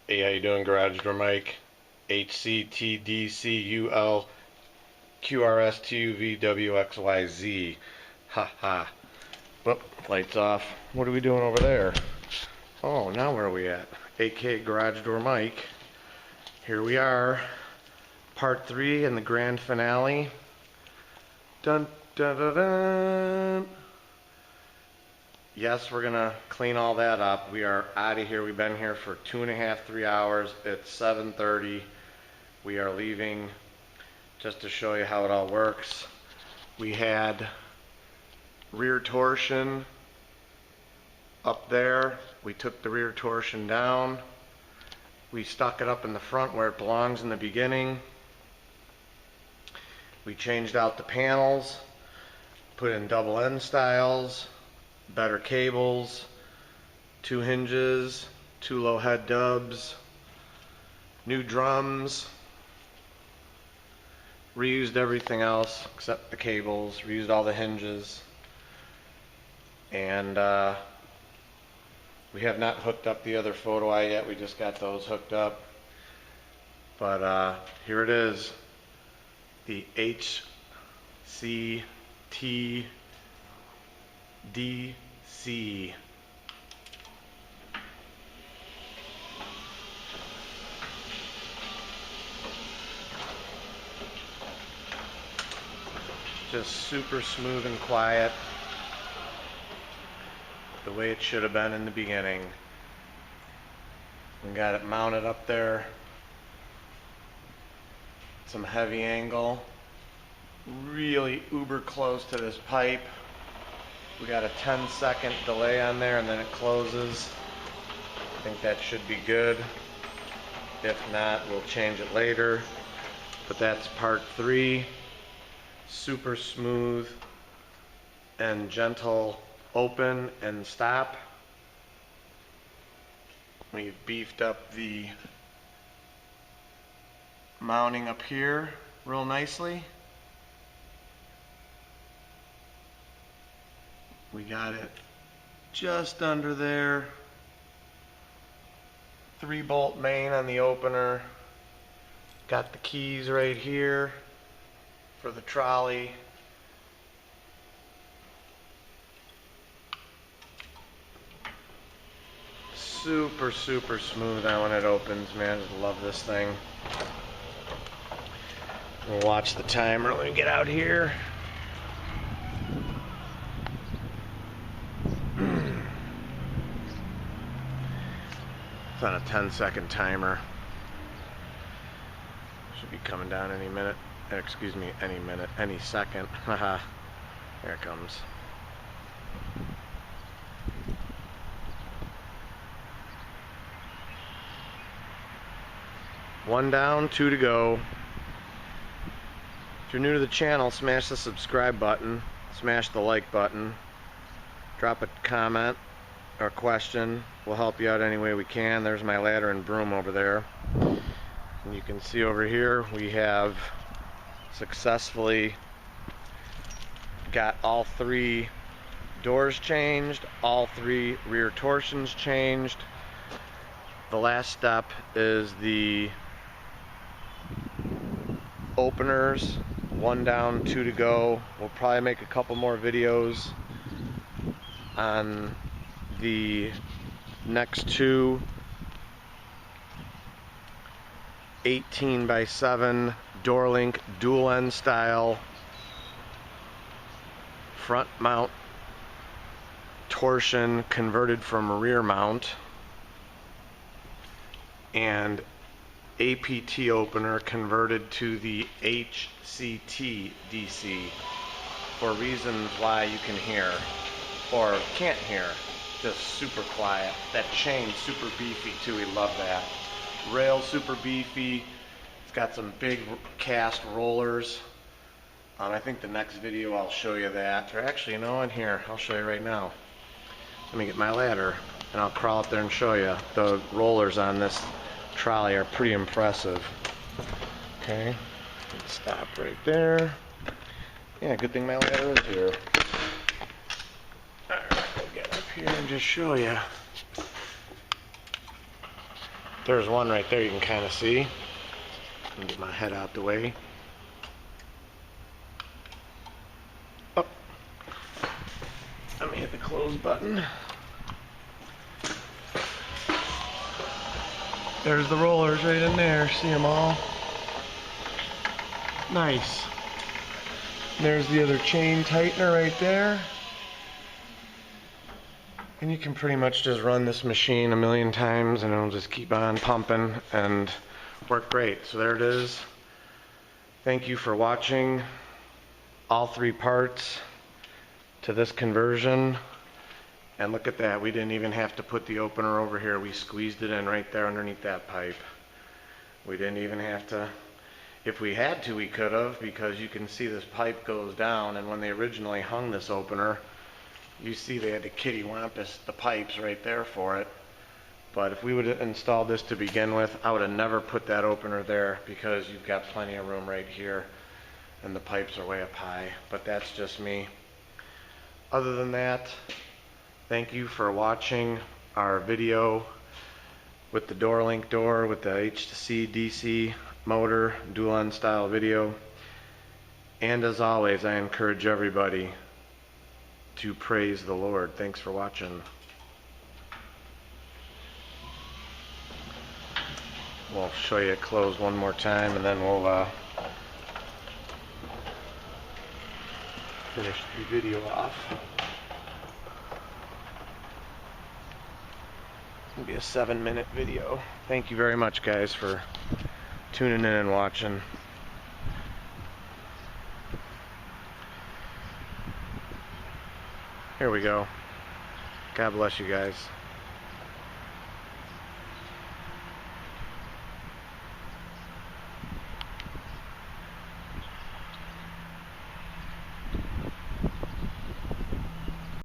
Hey, how you doing, Garage Door Mike? HCTDCU QRS2VWXYZ. Ha ha. Whoop, lights off. What are we doing over there? Oh, now where are we at? AK Garage Door Mike. Here we are. Part 3 and the grand finale. Dun dun dun dun. Yes, we're gonna clean all that up. We are out of here. We've been here for 2.5, 3 hours. It's 7:30. We are leaving. Just to show you how it all works, we had rear torsion up there. We took the rear torsion down. We stuck it up in the front where it belongs in the beginning. We changed out the panels, put in double end styles, better cables, 2 hinges, 2 low head dubs, new drums, reused everything else except the cables, reused all the hinges, and we have not hooked up the other photo eye yet. We just got those hooked up, but here it is, the HCTDCU. Just super smooth and quiet, the way it should have been in the beginning. We got it mounted up there, some heavy angle, really uber close to this pipe. We got a 10-second delay on there and then it closes. I think that should be good. If not, we'll change it later. But that's part 3. Super smooth and gentle open and stop. We've beefed up the mounting up here real nicely. We got it just under there. 3-bolt main on the opener. Got the keys right here for the trolley. Super smooth on when it opens, man. Just love this thing. We'll watch the timer when we get out here. It's on a 10-second timer. Should be coming down any minute. Excuse me, any minute, any second. Haha. There it comes. One down, 2 to go. If you're new to the channel, smash the subscribe button, smash the like button, drop a comment or question. We'll help you out any way we can. There's my ladder and broom over there. And you can see over here we have successfully got all 3 doors changed, all 3 rear torsions changed. The last step is the openers. 1 down, 2 to go. We'll probably make a couple more videos on the next 2 18x7 door link dual end style front mount torsion converted from rear mount, and APT opener converted to the HCTDC for reasons why you can hear or can't hear. Just super quiet. That chain super beefy too. We love that. Rail super beefy. It's got some big cast rollers. I think the next video I'll show you that. Or actually, you know what? Here, I'll show you right now. Let me get my ladder and I'll crawl up there and show you. The rollers on this trolley are pretty impressive. Okay, let's stop right there. Yeah, good thing my ladder is here. Alright, we'll get up here and just show you. There's one right there you can kind of see. Let me get my head out the way. Oh. Let me hit the close button. There's the rollers right in there. See them all? Nice. There's the other chain tightener right there. And you can pretty much just run this machine a million times and it'll just keep on pumping and work great. So there it is. Thank you for watching all 3 parts to this conversion. And look at that, we didn't even have to put the opener over here. We squeezed it in right there underneath that pipe. We didn't even have to. If we had to, we could have, because you can see this pipe goes down, and when they originally hung this opener, you see they had to kitty-wampus the pipes right there for it. But if we would have installed this to begin with, I would have never put that opener there, because you've got plenty of room right here, and the pipes are way up high. But that's just me. Other than that, thank you for watching our video with the door link door with the HCTDCU motor dual-on style video. And as always, I encourage everybody to praise the Lord. Thanks for watching. We'll show you it close one more time and then we'll finish the video off. It's going to be a 7-minute video. Thank you very much, guys, for tuning in and watching. Here we go. God bless you guys.